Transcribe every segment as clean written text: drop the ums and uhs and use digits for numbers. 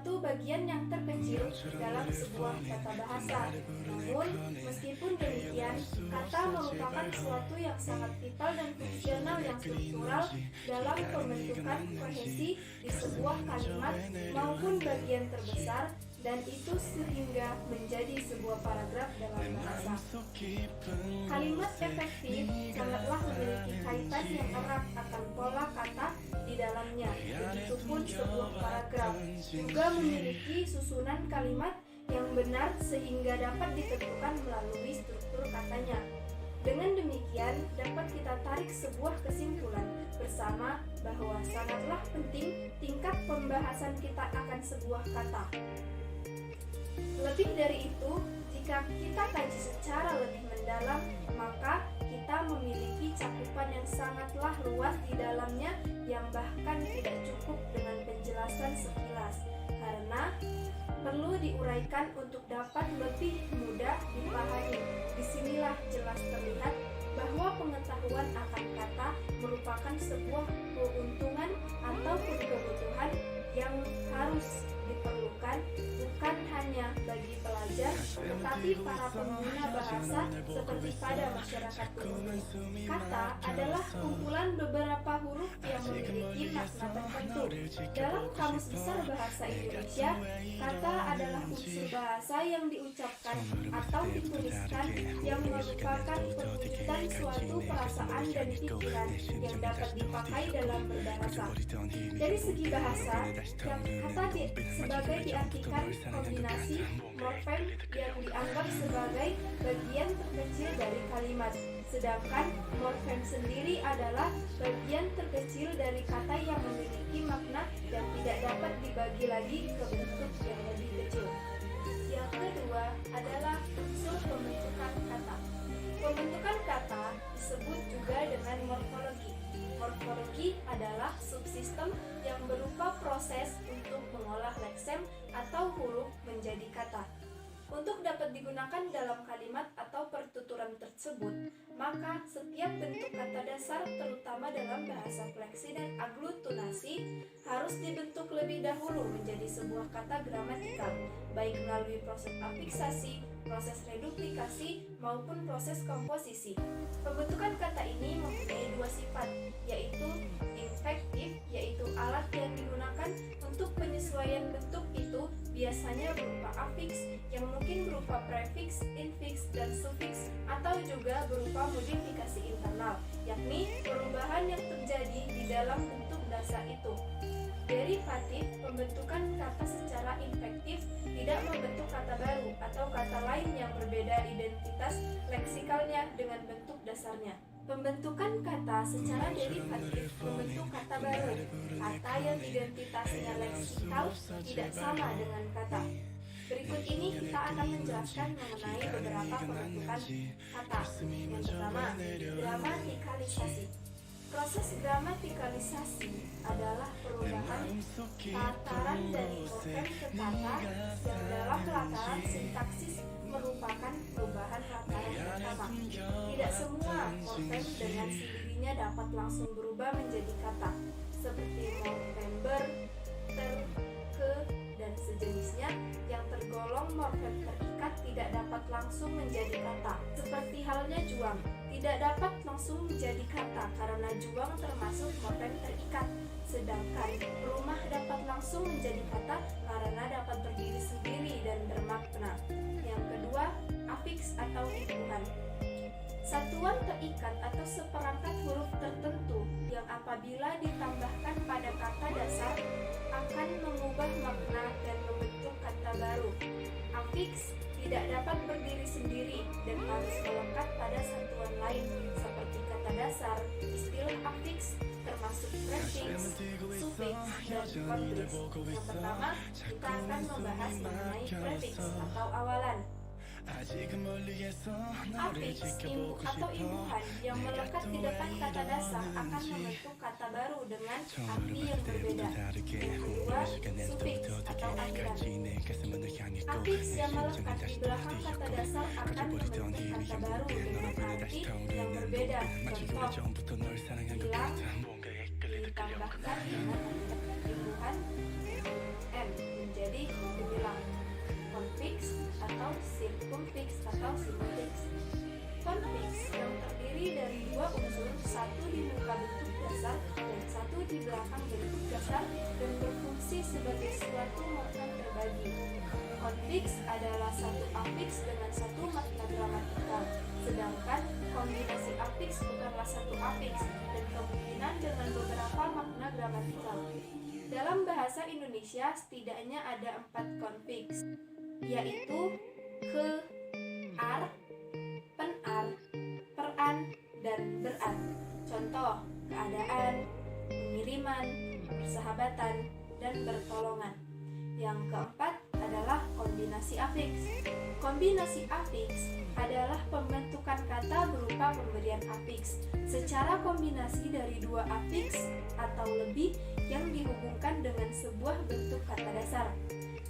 suatu bagian yang terkecil dalam sebuah kata bahasa. Namun, meskipun demikian, kata merupakan suatu yang sangat vital dan fungsional yang struktural dalam pembentukan kohesi di sebuah kalimat maupun bagian terbesar, dan itu sehingga menjadi sebuah paragraf dalam bahasa. Kalimat efektif sangatlah memiliki kaitan yang erat akan pola kata di dalamnya. Begitupun sebuah paragraf juga memiliki susunan kalimat yang benar sehingga dapat ditentukan melalui struktur katanya. Dengan demikian, dapat kita tarik sebuah kesimpulan bersama bahwa sangatlah penting tingkat pembahasan kita akan sebuah kata. Lebih dari itu, jika kita kaji secara lebih mendalam, maka kita memiliki cakupan yang sangatlah luas di dalamnya yang bahkan tidak cukup dengan penjelasan sekilas, karena perlu diuraikan untuk dapat lebih mudah dipahami. Disinilah jelas terlihat bahwa pengetahuan akan kata merupakan sebuah keuntungan ataupun kebutuhan yang harus diperlukan bukan hanya bagi pelajar, tetapi para pengguna bahasa seperti pada masyarakat umum. Kata adalah kumpulan beberapa huruf yang memiliki makna tertentu. Dalam Kamus Besar Bahasa Indonesia, kata adalah unsur bahasa yang diucapkan atau dituliskan yang merupakan perwujudan suatu perasaan dan pikiran yang dapat dipakai dalam berbahasa. Dari segi bahasa, kata sebagai diartikan kombinasi morfem yang dianggap sebagai bagian terkecil dari kalimat, sedangkan morfem sendiri adalah bagian terkecil dari kata yang memiliki makna dan tidak dapat dibagi lagi ke bentuk yang lebih kecil. Yang kedua adalah unsur pembentukan kata. Pembentukan kata disebut juga dengan morfologi. Morfologi adalah subsistem yang berupa proses untuk mengolah leksem atau huruf menjadi kata. Untuk dapat digunakan dalam kalimat atau pertuturan tersebut, maka setiap bentuk kata dasar, terutama dalam bahasa fleksi dan aglutinasi, harus dibentuk lebih dahulu menjadi sebuah kata gramatikal, baik melalui proses afiksasi, proses reduplikasi, maupun proses komposisi. Pembentukan kata ini mempunyai dua sifat, yaitu infektif, yaitu alat yang digunakan untuk penyesuaian bentuk itu biasanya berupa afiks yang mungkin berupa prefiks, infiks, dan sufiks, atau juga berupa modifikasi internal, yakni perubahan yang terjadi di dalam bentuk dasar itu. Derivatif, pembentukan kata secara infektif tidak membentuk kata baru atau kata lain yang berbeda identitas leksikalnya dengan bentuk dasarnya. Pembentukan kata secara derivatif membentuk kata baru, kata yang identitasnya leksikal tidak sama dengan kata. Berikut ini kita akan menjelaskan mengenai beberapa pembentukan kata. Yang pertama, gramatikalisasi. Proses gramatikalisasi adalah perubahan tataran dari morfem ke kata yang dalam lataran sintaksis merupakan perubahan lataran pertama. Tidak semua morfem dengan sendirinya dapat langsung berubah menjadi kata, seperti morfem ber, ter, ke, dan sejenisnya yang tergolong morfem terikat tidak dapat langsung menjadi kata. Seperti halnya juang, tidak dapat langsung menjadi kata karena juang termasuk morfem terikat. Sedangkan rumah dapat langsung menjadi kata karena dapat berdiri sendiri dan bermakna. Yang kedua, afiks atau imbuhan. Satuan terikat atau seperangkat huruf tertentu yang apabila ditambahkan pada kata dasar akan mengubah makna dan membentuk kata baru. Afiks tidak dapat berdiri sendiri dan harus melekat pada satuan lain seperti kata dasar. Istilah afiks termasuk prefiks, sufiks, dan konfiks. Yang pertama, kita akan membahas mengenai prefiks atau awalan. Afiks, atau imbuhan yang melekat di depan kata dasar akan membentuk kata baru dengan arti yang berbeda. Yang kedua, sufiks atau akhiran. Afiks yang melekat di belakang kata dasar akan membentuk kata baru dengan arti yang berbeda. Contoh, hilang ditambahkan dengan imbuhan M menjadi belakang bentuk dasar dan berfungsi sebagai suatu morfem terbagi. Konfiks adalah satu afiks dengan satu makna gramatikal, sedangkan kombinasi afiks bukanlah satu afiks dan kemungkinan dengan beberapa makna gramatikal. Dalam bahasa Indonesia setidaknya ada 4 konfiks, yaitu ke, ar, penar, peran, dan beran. Contoh, keadaan, pengiriman, persahabatan, dan bertolongan. Yang keempat adalah kombinasi afiks. Kombinasi afiks adalah pembentukan kata berupa pemberian afiks secara kombinasi dari dua afiks atau lebih yang dihubungkan dengan sebuah bentuk kata dasar.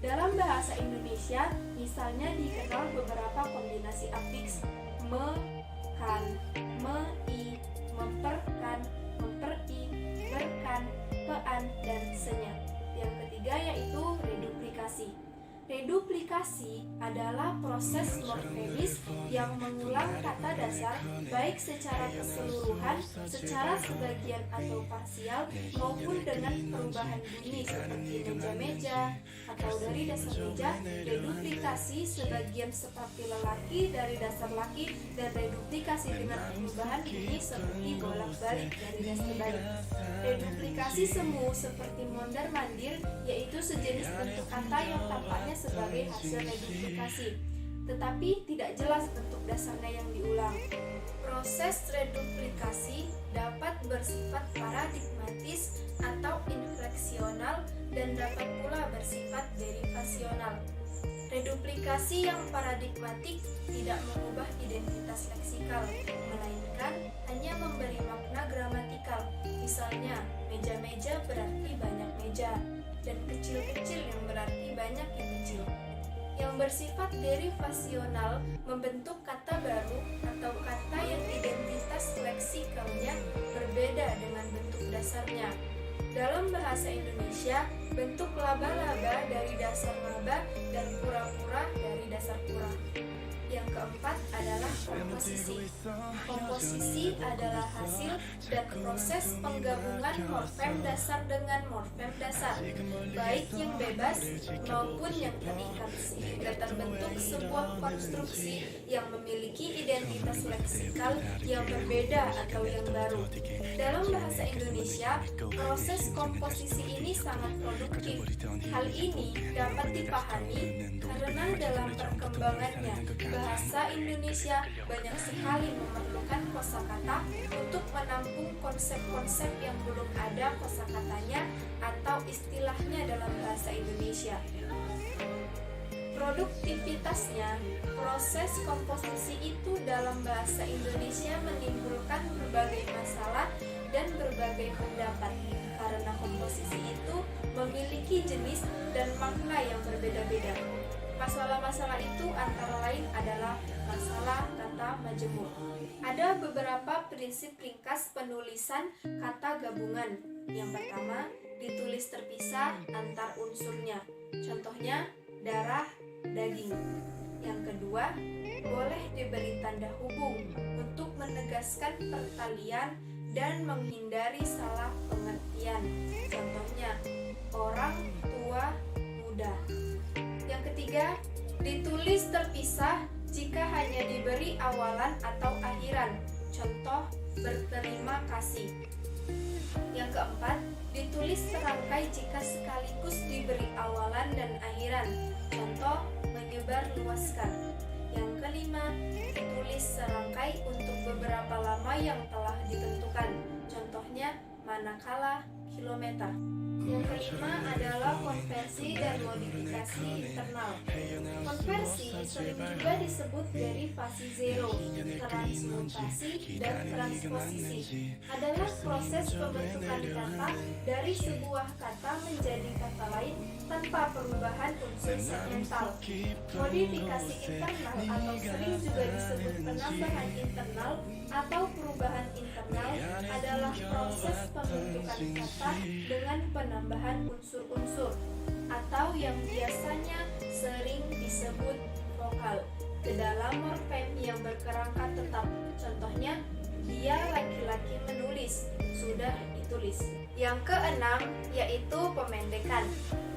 Dalam bahasa Indonesia, misalnya dikenal beberapa kombinasi afiks: me, kan, mei, memperkan, memperi, berkan, pean, dan senya. Yang ketiga yaitu reduplikasi. Reduplikasi adalah proses morfemis yang mengulang kata dasar baik secara keseluruhan, secara sebagian atau parsial, maupun dengan perubahan bunyi seperti meja-meja atau dari dasar meja. Reduplikasi sebagian seperti lelaki dari dasar laki, dan reduplikasi dengan perubahan bunyi seperti bolak-balik dari dasar balik. Reduplikasi semu seperti mondar-mandir, yaitu sejenis bentuk kata yang tampaknya sebagai hasil reduplikasi, tetapi tidak jelas bentuk dasarnya yang diulang. Proses reduplikasi dapat bersifat paradigmatis atau infleksional dan dapat pula bersifat derivasional. Reduplikasi yang paradigmatik tidak mengubah identitas leksikal, melainkan hanya memberi makna gramatikal. Misalnya, meja-meja berarti banyak meja, dan kecil-kecil yang berarti banyak yang kecil. Yang bersifat derivasional membentuk kata baru atau kata yang identitas leksikalnya berbeda dengan bentuk dasarnya. Dalam bahasa Indonesia, bentuk laba-laba dari dasar laba dan pura-pura dari dasar pura. Yang keempat adalah komposisi. Komposisi adalah hasil dan proses penggabungan morfem dasar dengan morfem dasar, baik yang bebas maupun yang terikat, sehingga terbentuk sebuah konstruksi yang memiliki identitas leksikal yang berbeda atau yang baru. Dalam bahasa Indonesia, proses komposisi ini sangat produktif. Hal ini dapat dipahami karena dalam perkembangannya, bahasa Indonesia banyak sekali memerlukan kosakata untuk menampung konsep-konsep yang belum ada kosakatanya atau istilahnya dalam bahasa Indonesia. Produktivitasnya, proses komposisi itu dalam bahasa Indonesia menimbulkan berbagai masalah dan berbagai pendapat, karena komposisi itu memiliki jenis dan makna yang berbeda-beda. Masalah-masalah itu antara lain adalah masalah kata majemuk. Ada beberapa prinsip ringkas penulisan kata gabungan. Yang pertama, ditulis terpisah antar unsurnya. Contohnya, darah, daging. Yang kedua, boleh diberi tanda hubung untuk menegaskan pertalian dan menghindari salah pengertian. Contohnya, orang tua, muda. Yang ketiga, ditulis terpisah jika hanya diberi awalan atau akhiran. Contoh, berterima kasih. Yang keempat, ditulis serangkai jika sekaligus diberi awalan dan akhiran. Contoh, menyebar luaskan. Yang kelima, ditulis serangkai untuk beberapa lama yang telah ditentukan. Contohnya, manakala, kilometer. Yang kelima adalah konversi dan modifikasi internal. Konversi sering juga disebut derivasi zero, transmutasi, dan transposisi. Adalah proses pembentukan kata dari sebuah kata menjadi kata lain tanpa perubahan unsur segmental. Modifikasi internal atau sering juga disebut penambahan internal atau perubahan internal adalah proses pembentukan kata dengan penambahan unsur-unsur atau yang biasanya sering disebut vokal ke dalam morfem yang berkerangka tetap. Contohnya, dia laki-laki menulis, sudah ditulis. Yang keenam yaitu pemendekan.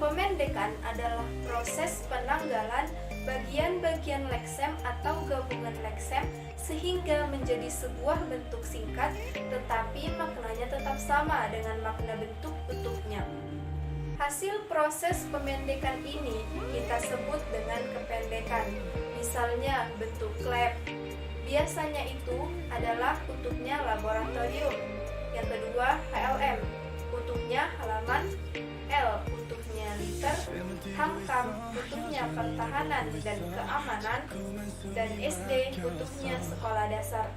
Pemendekan adalah proses penanggalan bagian-bagian leksem atau gabungan leksem sehingga menjadi sebuah bentuk singkat tetapi maknanya tetap sama dengan makna bentuk utuhnya. Hasil proses pemendekan ini kita sebut dengan kependekan. Misalnya bentuk lab. Biasanya itu adalah utuhnya laboratorium. Yang kedua HLM, utuhnya halaman. L, utuhnya liter. Hamkam, utuhnya pertahanan dan keamanan. Dan SD, utuhnya sekolah dasar.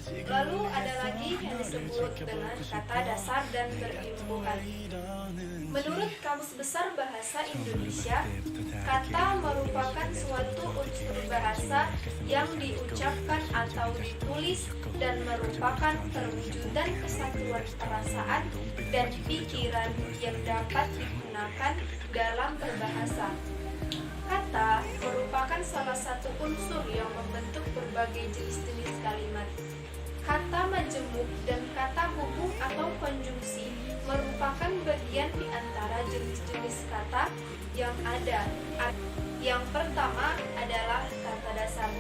Lalu ada lagi yang disebut dengan kata dasar dan berimbuhan. Menurut Kamus Besar Bahasa Indonesia, kata merupakan suatu unsur bahasa yang diucapkan atau ditulis dan merupakan perwujudan kesatuan perasaan dan pikiran yang dapat digunakan dalam berbahasa. Kata merupakan salah satu unsur yang membentuk berbagai jenis-jenis kalimat. Kata majemuk dan kata hubung atau konjungsi merupakan bagian di antara jenis-jenis kata yang ada. Yang pertama adalah kata dasar.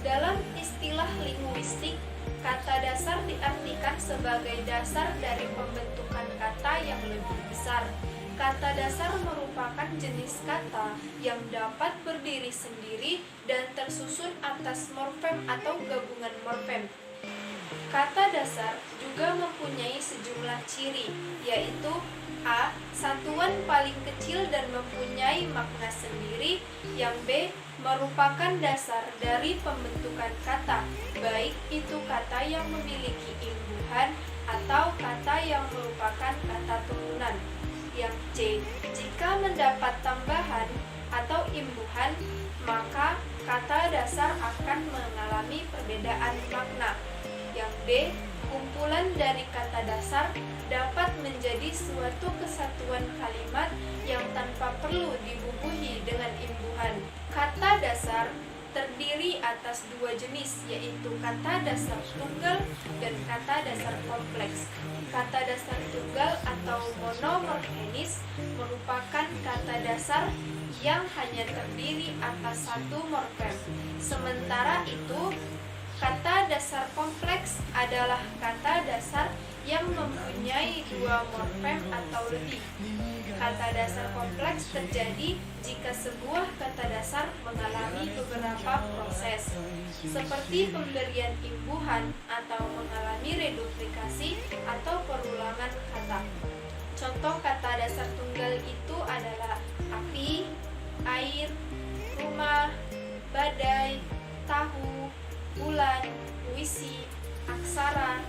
Dalam istilah linguistik, kata dasar diartikan sebagai dasar dari pembentukan kata yang lebih besar. Kata dasar merupakan jenis kata yang dapat berdiri sendiri dan tersusun atas morfem atau gabungan morfem. Kata dasar juga mempunyai sejumlah ciri, yaitu A. Satuan paling kecil dan mempunyai makna sendiri. Yang B. Merupakan dasar dari pembentukan kata, baik itu kata yang memiliki imbuhan atau kata yang merupakan kata turunan. Yang C. Jika mendapat tambahan atau imbuhan, maka kata dasar akan mengalami perbedaan makna. Yang D. Kumpulan dari kata dasar dapat menjadi suatu kesatuan kalimat yang tanpa perlu dibubuhi dengan imbuhan. Kata dasar terdiri atas dua jenis, yaitu kata dasar tunggal dan kata dasar kompleks. Kata dasar tunggal atau monomorfemis merupakan kata dasar yang hanya terdiri atas satu morfem. Sementara itu, kata dasar kompleks adalah kata dasar yang mempunyai dua morfem atau lebih. Kata dasar kompleks terjadi jika sebuah kata dasar mengalami beberapa proses, seperti pemberian imbuhan atau mengalami reduplikasi atau perulangan kata. Contoh kata dasar tunggal itu adalah api, air, rumah, badai, tahu, bulan, puisi, aksara,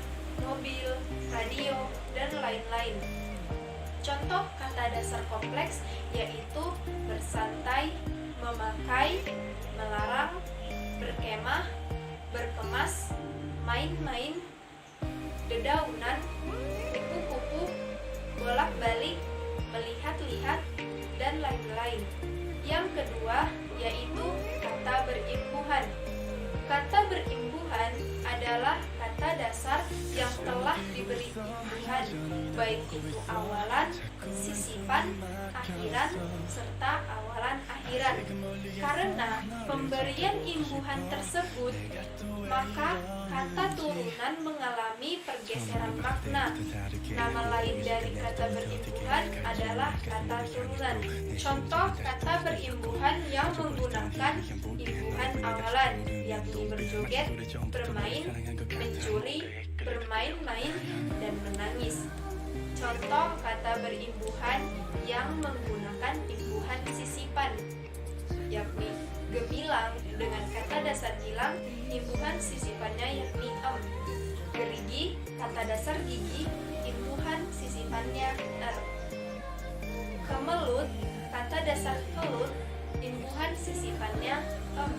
mobil, radio, dan lain-lain. Contoh kata dasar kompleks yaitu bersantai, memakai, melarang, berkemah, berkemas, main-main, dedaunan, kupu-kupu, bolak-balik, melihat-lihat, dan lain-lain. Yang kedua yaitu kata berimbuhan. Kata berimbuhan adalah kata dasar yang telah diberi imbuhan, baik itu awalan, sisipan, akhiran, serta awalan akhiran. Karena pemberian imbuhan tersebut, maka kata turunan mengalami pergeseran makna. Nama lain dari kata berimbuhan adalah kata turunan. Contoh kata berimbuhan yang menggunakan imbuhan awalan, yakni berjoget, bermain, mencuri, bermain-main, dan menangis. Contoh kata berimbuhan yang menggunakan imbuhan sisipan, yakni gemilang dengan kata dasar gilang, imbuhan sisipannya yakni em. Gerigi, kata dasar gigi, imbuhan sisipannya er. Kemelut, kata dasar kelut, imbuhan sisipannya em.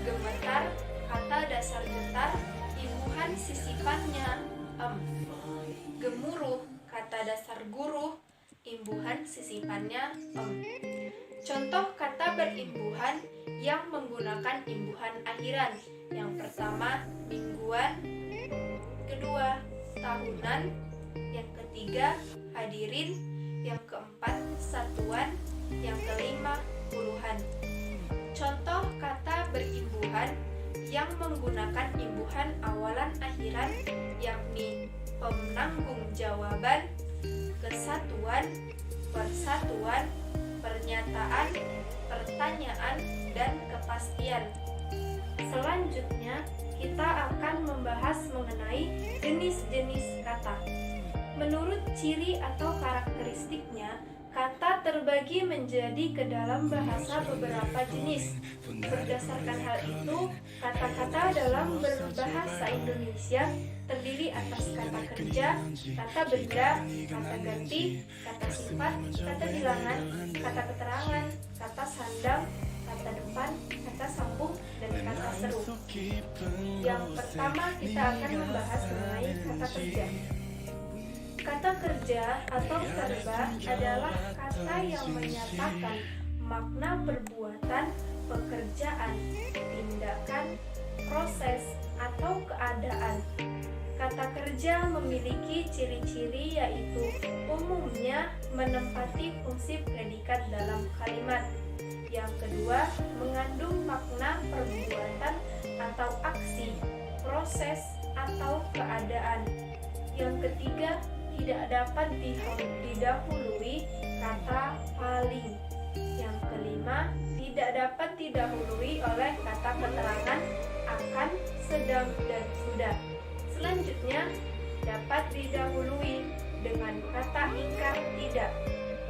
Gemetar, kata dasar getar, imbuhan sisipannya em. Gemuruh, kata dasar guruh, imbuhan sisipannya em. Contoh kata berimbuhan yang menggunakan imbuhan akhiran. Yang pertama, mingguan. Kedua, tahunan. yang ketiga hadirin, yang keempat satuan, yang kelima puluhan. Contoh kata berimbuhan yang menggunakan imbuhan awalan akhiran yakni penanggung-jawaban, kesatuan, persatuan, pernyataan, pertanyaan, dan kepastian. Selanjutnya, kita akan membahas mengenai jenis-jenis kata. Menurut ciri atau karakteristiknya, kata terbagi menjadi ke dalam bahasa beberapa jenis. Berdasarkan hal itu, kata-kata dalam berbahasa Indonesia terdiri atas kata kerja, kata benda, kata ganti, kata sifat, kata bilangan, kata keterangan, kata sandang, kata depan, kata sambung, dan kata seru. Yang pertama kita akan membahas mengenai kata kerja. Kata kerja atau verba adalah kata yang menyatakan makna perbuatan, pekerjaan, tindakan, proses, atau keadaan. Kata kerja memiliki ciri-ciri yaitu umumnya menempati fungsi predikat dalam kalimat. Yang kedua, mengandung makna perbuatan atau aksi, proses, atau keadaan. Yang ketiga, tidak dapat didahului kata paling. Yang kelima, tidak dapat didahului oleh kata keterangan akan, sedang, dan sudah. Selanjutnya, dapat didahului dengan kata ingkar tidak.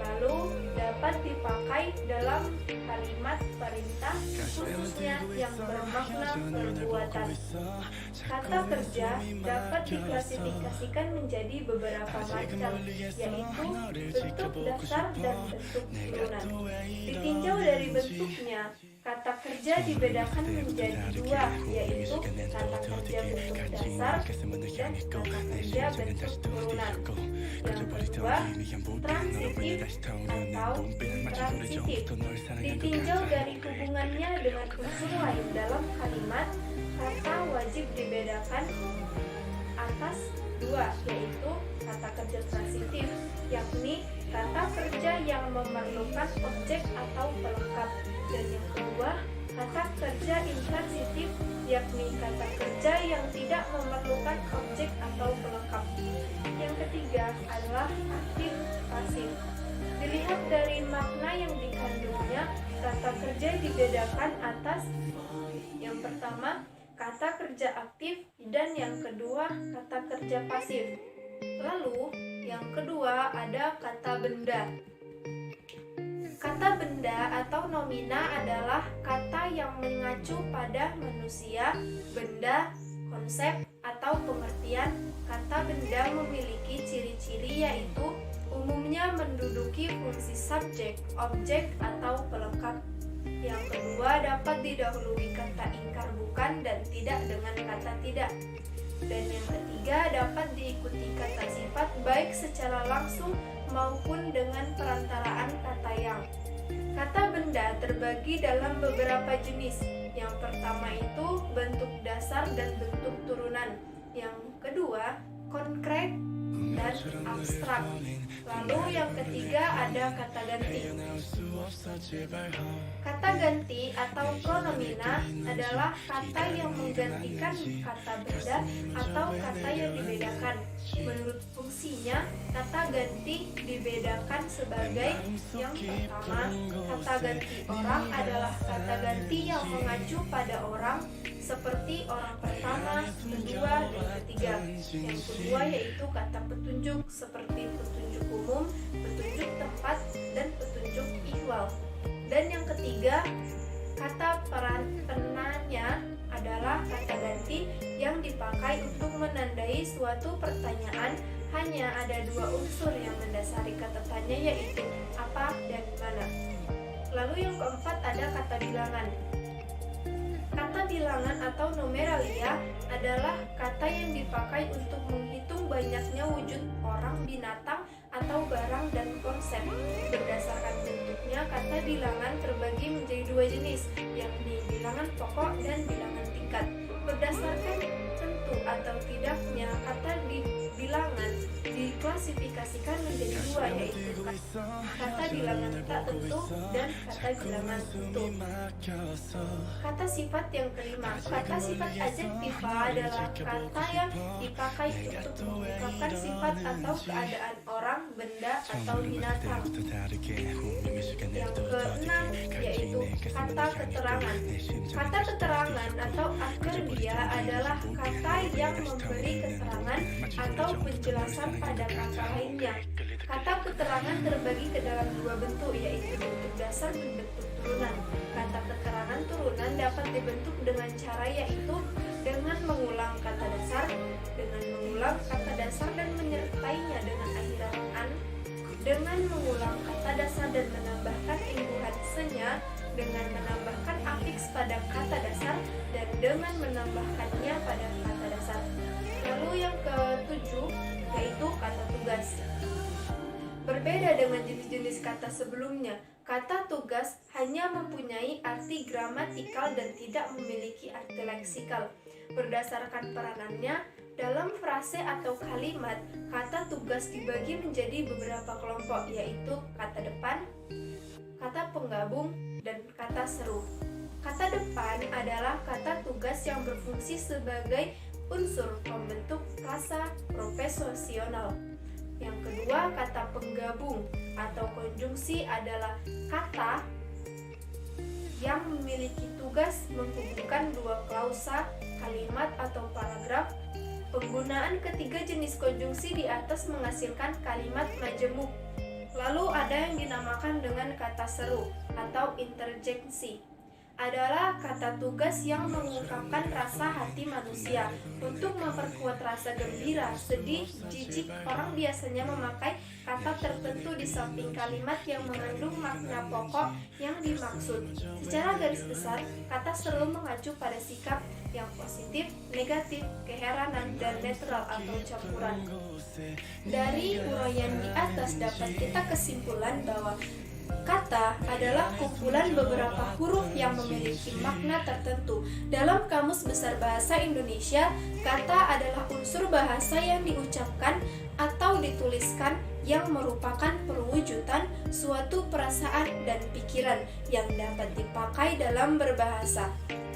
Lalu dapat dipakai dalam kalimat perintah khususnya yang bermakna perbuatan. Kata kerja dapat diklasifikasikan menjadi beberapa macam, yaitu bentuk dasar dan bentuk turunan. Ditinjau dari bentuknya, kata kerja dibedakan menjadi dua, yaitu kata kerja bentuk dasar dan kata kerja bentuk turunan. Yang kedua, transitif atau intransitif. Ditinjau dari hubungannya dengan unsur lain dalam kalimat, kata wajib dibedakan atas dua, yaitu kata kerja transitif, yakni kata kerja yang memerlukan objek atau pelengkap, dan yang kedua, kata kerja intransitif, yakni kata kerja yang tidak memerlukan objek atau pelengkap. Yang ketiga adalah aktif pasif. Dilihat dari makna yang dikandungnya, kata kerja dibedakan atas yang pertama, kata kerja aktif, dan yang kedua, kata kerja pasif. Lalu, yang kedua ada kata benda. Kata benda atau nomina adalah kata yang mengacu pada manusia, benda, konsep, atau pengertian. Kata benda memiliki ciri-ciri yaitu umumnya menduduki fungsi subjek, objek, atau pelengkap. Yang kedua dapat didahului kata ingkar bukan dan tidak dengan kata tidak. Dan yang ketiga dapat diikuti kata sifat baik secara langsung maupun dengan perantaraan kata yang. Kata benda terbagi dalam beberapa jenis. Yang pertama itu bentuk dasar dan bentuk turunan. Yang kedua konkret dan abstrak. Lalu yang ketiga ada kata ganti. Kata ganti atau pronomina adalah kata yang menggantikan kata benda atau kata yang dibedakan. Menurut fungsinya, kata ganti dibedakan sebagai yang pertama, kata ganti orang adalah kata ganti yang mengacu pada orang seperti orang pertama, kedua, dan ketiga. Yang kedua yaitu kata petunjuk seperti petunjuk umum, petunjuk tempat, dan petunjuk ihwal. Dan yang ketiga, kata penanya adalah kata ganti yang dipakai untuk menandai suatu pertanyaan. Hanya ada dua unsur yang mendasari kata tanya yaitu apa dan mana. Lalu yang keempat ada kata bilangan. Kata bilangan atau numeralia adalah kata yang dipakai untuk menghitung banyaknya wujud orang, binatang, atau barang dan konsep. Berdasarkan bentuknya, kata bilangan terbagi menjadi dua jenis, yakni bilangan pokok dan bilangan tingkat. Berdasarkan tertentu atau tidaknya kata di bilangan diklasifikasikan menjadi dua, yaitu kata bilangan tak tentu dan kata bilangan tentu. Kata sifat yang kelima, kata sifat adjektiva adalah kata yang dipakai untuk mengungkapkan sifat atau keadaan orang, benda, atau binatang. Yang keenam yaitu kata keterangan. Kata keterangan atau adverbia adalah kata yang memberi keterangan atau penjelasan pada kata lainnya. Kata keterangan terbagi ke dalam dua bentuk, yaitu bentuk dasar dan bentuk turunan. Kata keterangan turunan dapat dibentuk dengan cara yaitu dengan mengulang kata dasar, dan menyertainya dengan akhiran an, dengan mengulang kata dasar dan menambahkan imbuhan senya, dengan menambahkan afiks pada kata dasar, dan dengan menambahkannya pada kata dasar. Lalu yang ketujuh yaitu kata tugas. Berbeda dengan jenis-jenis kata sebelumnya, kata tugas hanya mempunyai arti gramatikal dan tidak memiliki arti leksikal. Berdasarkan peranannya, dalam frase atau kalimat, kata tugas dibagi menjadi beberapa kelompok, yaitu kata depan, kata penggabung, dan kata seru. Kata depan adalah kata tugas yang berfungsi sebagai unsur pembentuk frasa proposisional. Yang kedua, kata penggabung atau konjungsi adalah kata yang memiliki tugas menghubungkan dua klausa, kalimat atau paragraf. Penggunaan ketiga jenis konjungsi di atas menghasilkan kalimat majemuk. Lalu ada yang dinamakan dengan kata seru atau interjeksi. Adalah kata tugas yang mengungkapkan rasa hati manusia. Untuk memperkuat rasa gembira, sedih, jijik, orang biasanya memakai kata tertentu di samping kalimat yang mengandung makna pokok yang dimaksud. Secara garis besar, kata seru mengacu pada sikap yang positif, negatif, keheranan, dan netral atau campuran. Dari uraian di atas dapat kita kesimpulan bahwa kata adalah kumpulan beberapa huruf yang memiliki makna tertentu. Dalam Kamus Besar Bahasa Indonesia, kata adalah unsur bahasa yang diucapkan atau dituliskan yang merupakan perwujudan suatu perasaan dan pikiran yang dapat dipakai dalam berbahasa.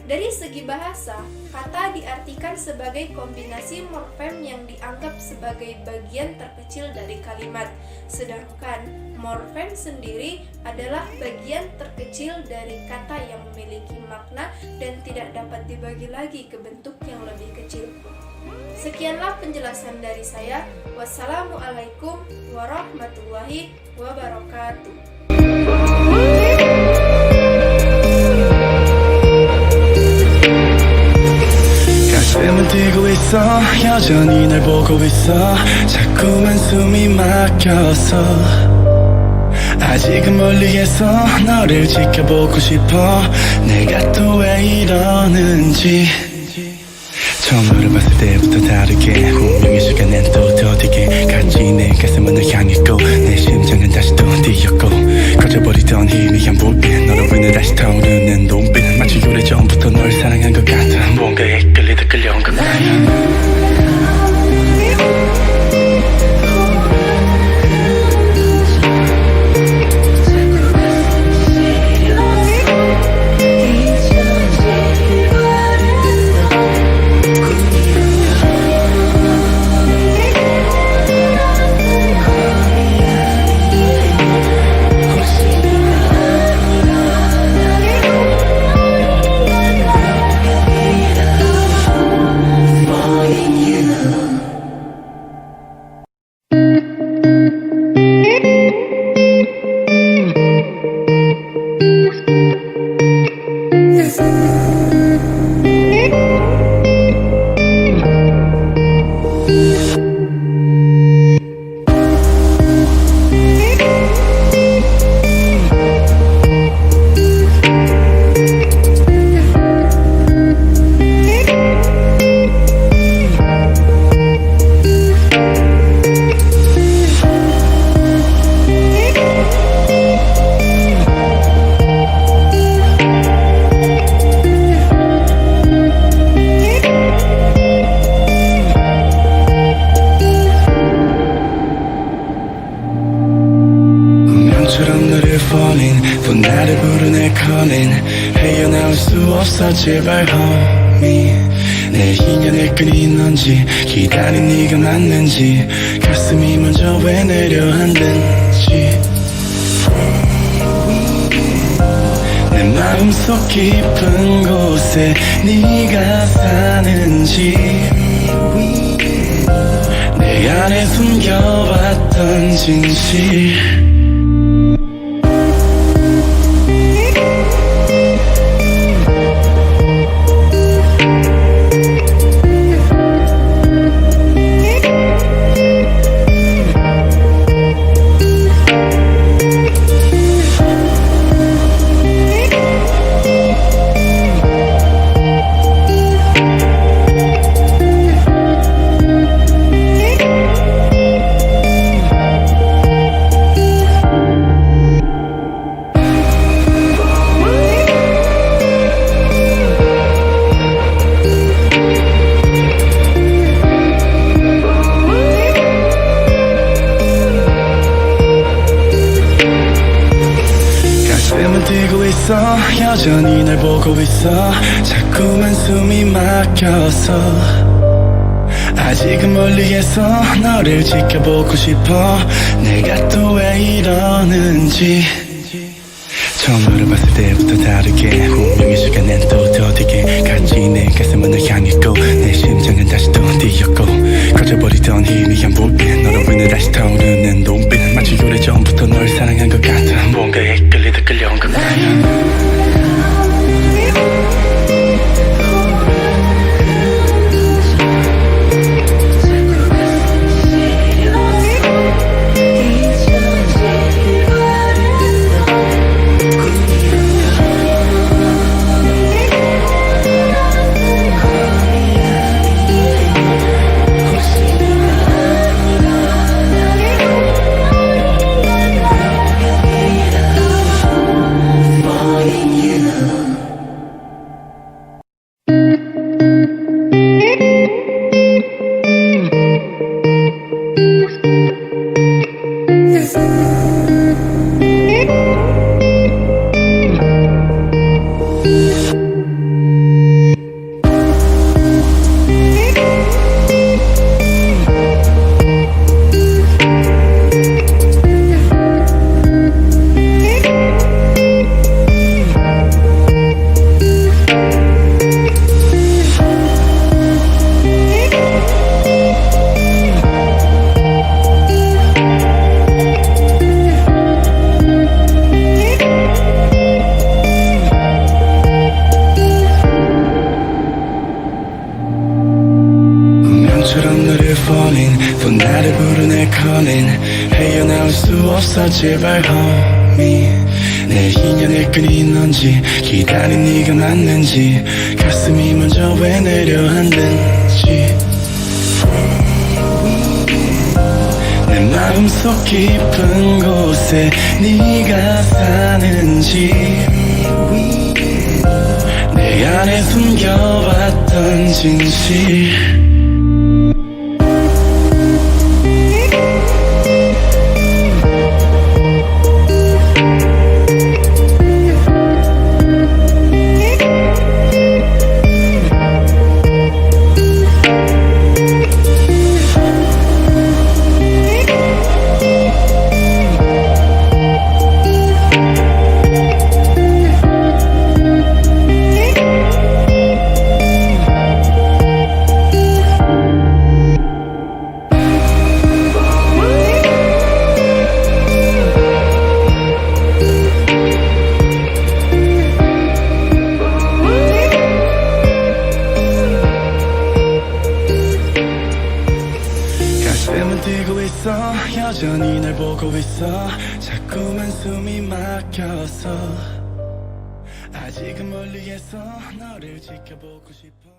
Dari segi bahasa, kata diartikan sebagai kombinasi morfem yang dianggap sebagai bagian terkecil dari kalimat, sedangkan morfem sendiri adalah bagian terkecil dari kata yang memiliki makna dan tidak dapat dibagi lagi ke bentuk yang lebih kecil. Sekianlah penjelasan dari saya. Wassalamualaikum warahmatullahi wabarakatuh. 가슴은 뛰고 있어 여전히 널 보고 있어 자꾸만 숨이 막혀서 아직은 멀리에서 너를 지켜보고 싶어 내가 또 왜 이러는지 처음 너를 봤을 때부터 다르게 운명의 시간엔 또 더디게 같이 내 가슴은 널 향했고 내 심장은 다시 또 뛰었고 꺼져버리던 희미한 불빛 너로 인해 다시 타오르는 눈빛 마치 오래전부터 널 사랑한 것 같아 뭔가에 끌리다 끌려온 것 같아 falling 또 나를 부르네 calling 헤어나올 수 없어 제발 homie 내 인연을 끊인 건지 기다린 네가 맞는지 가슴이 먼저 왜 내려앉는지 내 마음속 깊은 곳에 네가 사는지 내 안에 숨겨왔던 진실 뛰고 있어 여전히 날 보고 있어 자꾸만 숨이 막혀서 아직은 멀리에서 너를 지켜보고 싶어 내가 또 왜 이러는지 처음 너를 봤을 때부터 다르게 운명의 시간엔 또 더디게 같이 내 가슴은 널 향했고 내 심장은 다시 또 뛰었고 꺼져버리던 희미한 불빛 너로 인해 다시 타오르는 눈빛 마치 오래전부터 널 사랑한 것 같아 뭔가에 끌리다 끌려온 것 같아 처럼 너를 falling 또 나를 부르네 calling 헤어나올 수 없어 제발 homie 내 인연을 끊인 건지 기다린 네가 맞는지 가슴이 먼저 왜 내려앉는지 내 마음속 깊은 곳에 네가 사는지 내 안에 숨겨왔던 진실 뛰고 있어 여전히 날 보고 있어 자꾸만 숨이 막혀서 아직은 멀리에서 너를 지켜보고 싶어